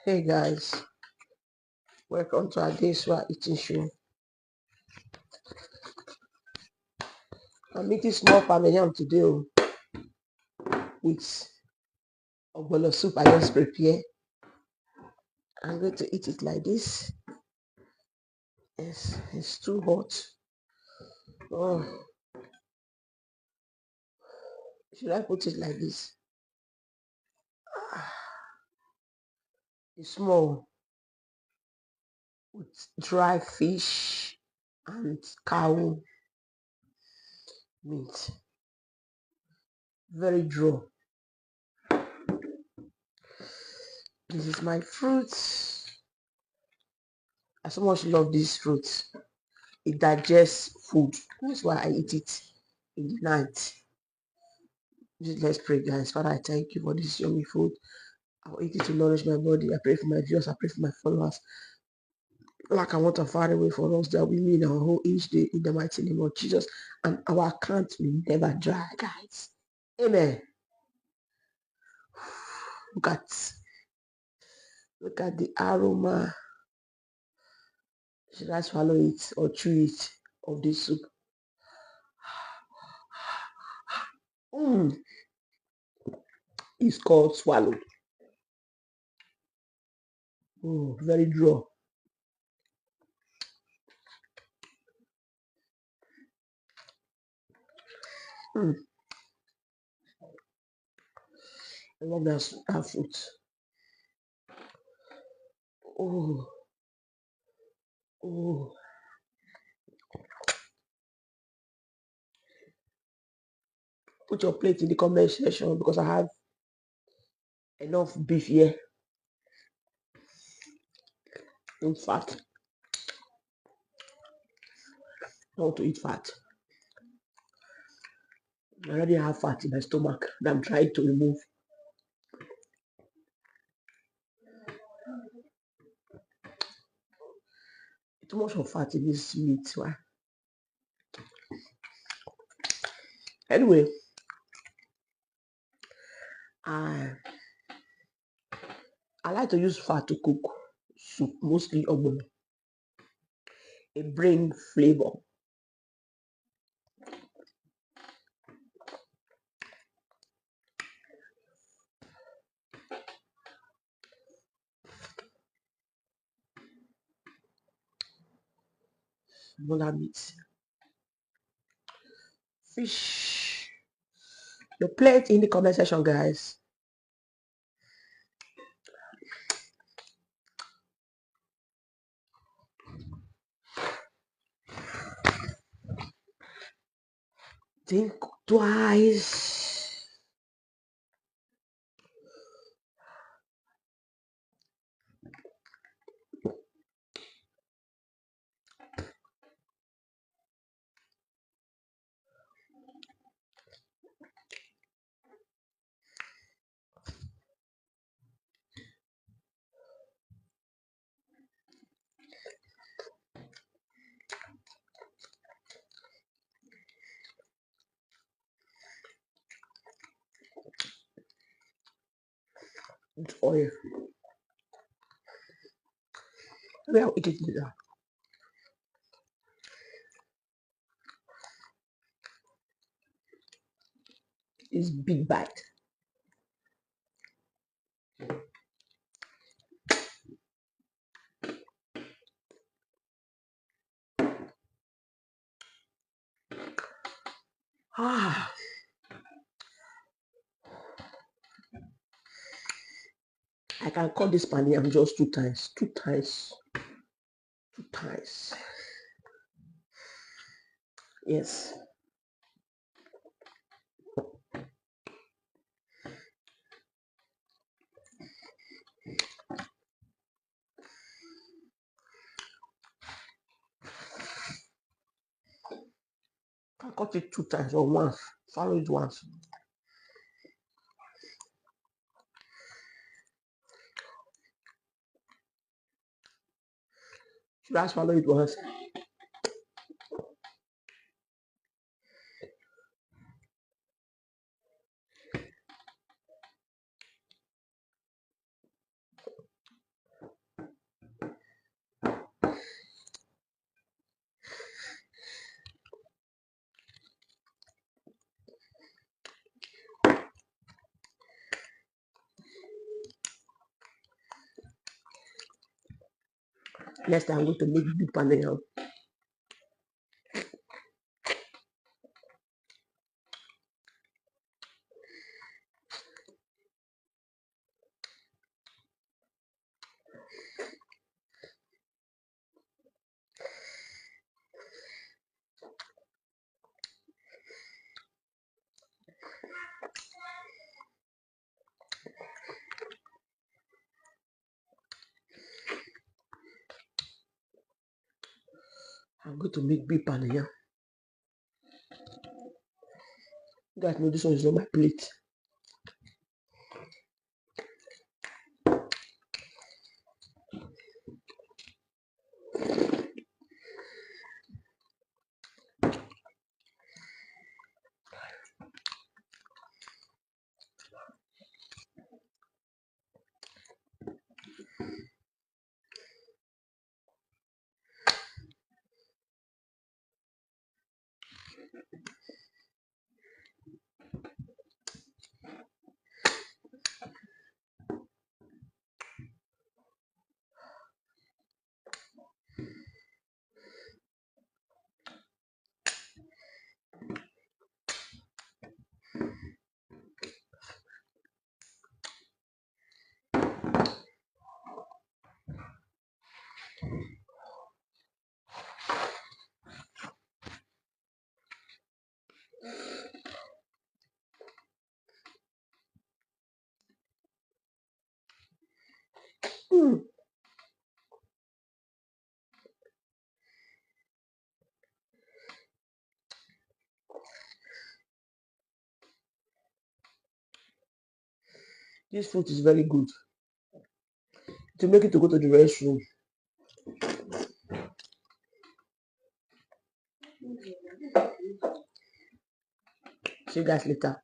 Hey guys, welcome to our Days We're Eating Show. I'm eating small palm yam today with Ogbono soup I just prepared. I'm going to eat it like this. Yes, it's too hot. Oh, should I put it like this? It's small with dry fish and cow meat. Very dry. This is my fruit. I so much love this fruit. It digests food. That's why I eat it in the night. Let's pray, guys. Father, I thank you for this yummy food. I'll eat it to nourish my body. I pray for my viewers. I pray for my followers. Like I want to far away for us that we mean our whole each day in the mighty name of Jesus. And our account will never dry, guys. Amen. Look at the aroma. Should I swallow it or chew it of this soup? It's called swallow. Oh, very dry. I love that fruit. Oh, oh. Put your plate in the comment section because I have enough beef here. In fact, I want to eat fat. I already have fat in my stomach that I'm trying to remove. Too much of fat in this meat. Right? Anyway, I like to use fat to cook soup, mostly ogbono. It brings flavor. Another meat. Fish. Your plate in the comment section, guys. Think twice. With oil. Maybe I'll eat it later. It's big bite. I can cut this pan yam just 2 times. 2 times. 2 times. Yes. I cut it 2 times or once. Swallow it once. Should I swallow it once? Next time I'm going to make big pounded yam. I'm going to make big pounded yam. You guys know this one is not my plate. Mm. This food is very good. To make it to go to the restroom. See you guys later.